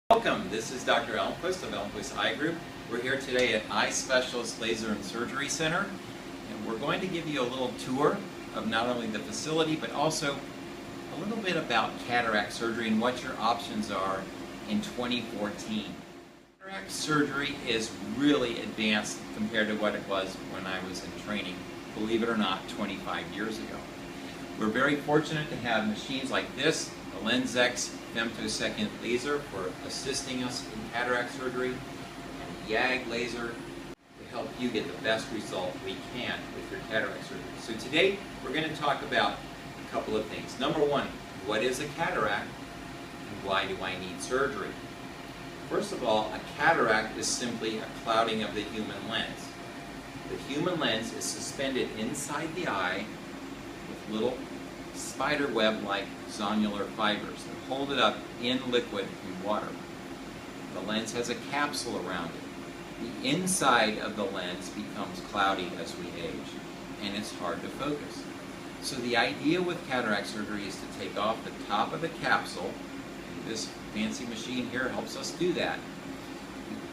Welcome, this is Dr. Elmquist of Elmquist Eye Group. We're here today at Eye Specialist Laser and Surgery Center, and we're going to give you a little tour of not only the facility but also a little bit about cataract surgery and what your options are in 2014. Cataract surgery is really advanced compared to what it was when I was in training, believe it or not, 25 years ago. We're very fortunate to have machines like this, the LensX femtosecond laser for assisting us in cataract surgery, and the YAG laser to help you get the best result we can with your cataract surgery. So today we're going to talk about a couple of things. Number one, what is a cataract and why do I need surgery? First of all, a cataract is simply a clouding of the human lens. The human lens is suspended inside the eye with little spider web-like zonular fibers that hold it up in liquid and water. The lens has a capsule around it. The inside of the lens becomes cloudy as we age, and it's hard to focus. So the idea with cataract surgery is to take off the top of the capsule, and this fancy machine here helps us do that.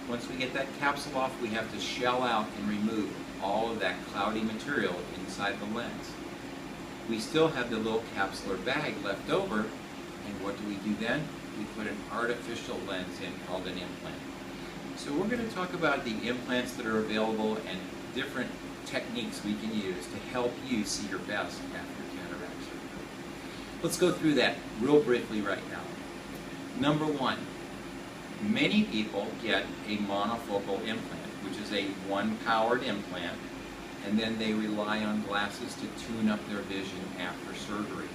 Once we get that capsule off, we have to shell out and remove all of that cloudy material inside the lens. We still have the little capsular bag left over, and what do we do then? We put an artificial lens in called an implant. So we're going to talk about the implants that are available and different techniques we can use to help you see your best after cataract surgery. Let's go through that real briefly right now. Number one, many people get a monofocal implant, which is a one-powered implant, and then they rely on glasses to tune up their vision after surgery.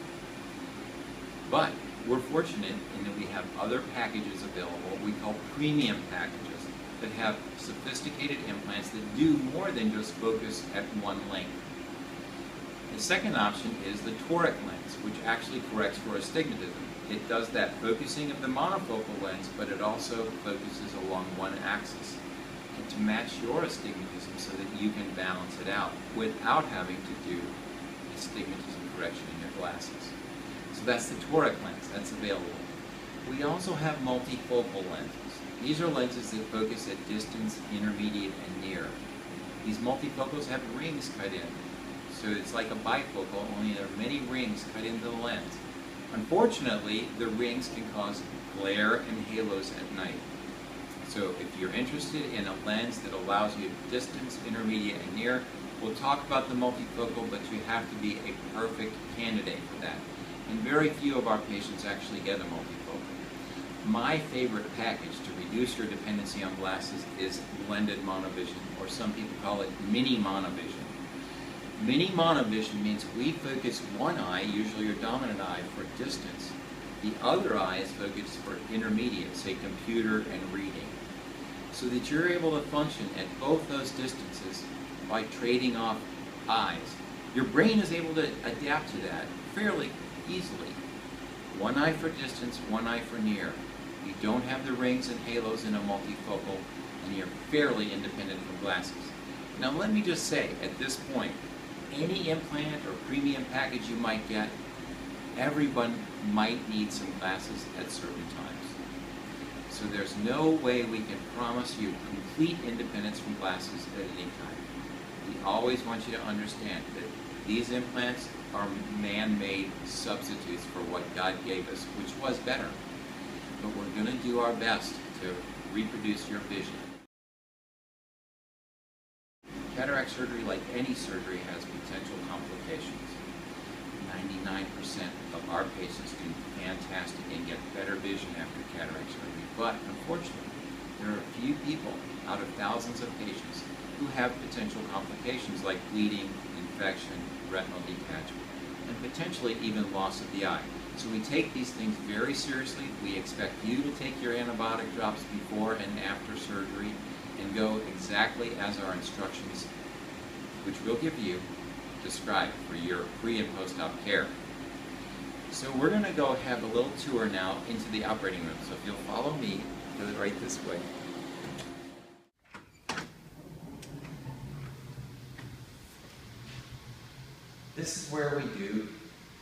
But we're fortunate in that we have other packages available we call premium packages that have sophisticated implants that do more than just focus at one length. The second option is the toric lens, which actually corrects for astigmatism. It does that focusing of the monofocal lens, but it also focuses along one axis and to match your astigmatism so that you can balance it out without having to do astigmatism correction in your glasses. So that's the toric lens that's available. We also have multifocal lenses. These are lenses that focus at distance, intermediate, and near. These multifocals have rings cut in. So it's like a bifocal, only there are many rings cut into the lens. Unfortunately, the rings can cause glare and halos at night. So if you're interested in a lens that allows you distance, intermediate, and near, we'll talk about the multifocal, but you have to be a perfect candidate for that. And very few of our patients actually get a multifocal. My favorite package to reduce your dependency on glasses is blended monovision, or some people call it mini monovision. Mini monovision means we focus one eye, usually your dominant eye, for distance. The other eye is focused for intermediate, say computer and reading, so that you're able to function at both those distances by trading off eyes. Your brain is able to adapt to that fairly easily. One eye for distance, one eye for near. You don't have the rings and halos in a multifocal, and you're fairly independent from glasses. Now let me just say, at this point, any implant or premium package you might get, everyone might need some glasses at certain times. So there's no way we can promise you complete independence from glasses at any time. We always want you to understand that these implants are man-made substitutes for what God gave us, which was better. But we're going to do our best to reproduce your vision. Cataract surgery, like any surgery, has potential complications. 99% of our patients do fantastic and get better vision after cataract surgery. But unfortunately, there are a few people out of thousands of patients who have potential complications like bleeding, infection, retinal detachment, and potentially even loss of the eye. So we take these things very seriously. We expect you to take your antibiotic drops before and after surgery and go exactly as our instructions, which we'll give you, describe for your pre and post-op care. So we're going to go have a little tour now into the operating room. So if you'll follow me, go right this way. This is where we do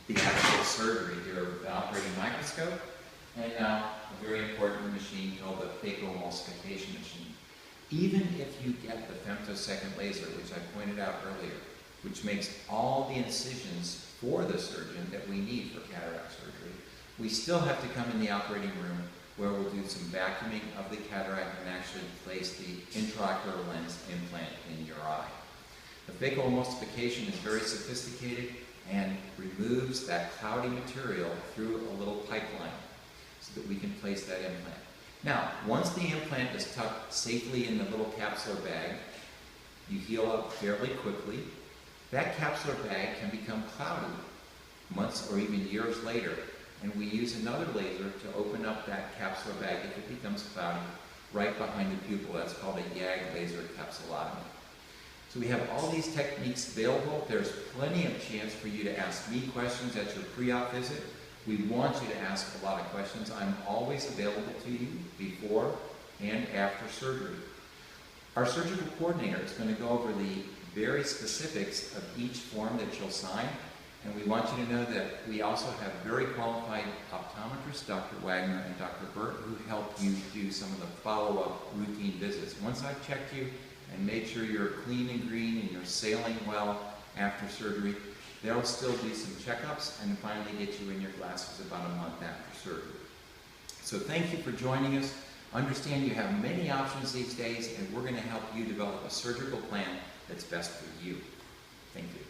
the actual surgery here with the operating microscope. And now a very important machine called the phacoemulsification machine. Even if you get the femtosecond laser, which I pointed out earlier, which makes all the incisions for the surgeon that we need for cataract surgery, we still have to come in the operating room where we'll do some vacuuming of the cataract and actually place the intraocular lens implant in your eye. The phacoemulsification is very sophisticated and removes that cloudy material through a little pipeline so that we can place that implant. Now, once the implant is tucked safely in the little capsular bag, you heal up fairly quickly. That capsular bag can become cloudy months or even years later, and we use another laser to open up that capsular bag if it becomes cloudy right behind the pupil. That's called a YAG laser capsulotomy. So we have all these techniques available. There's plenty of chance for you to ask me questions at your pre-op visit. We want you to ask a lot of questions. I'm always available to you before and after surgery. Our surgical coordinator is going to go over the very specifics of each form that you'll sign, and we want you to know that we also have very qualified optometrists, Dr. Wagner and Dr. Burt, who help you do some of the follow-up routine visits. Once I've checked you and made sure you're clean and green and you're sailing well after surgery, they'll still do some checkups and finally get you in your glasses about a month after surgery. So thank you for joining us. Understand you have many options these days, and we're going to help you develop a surgical plan that's best for you. Thank you.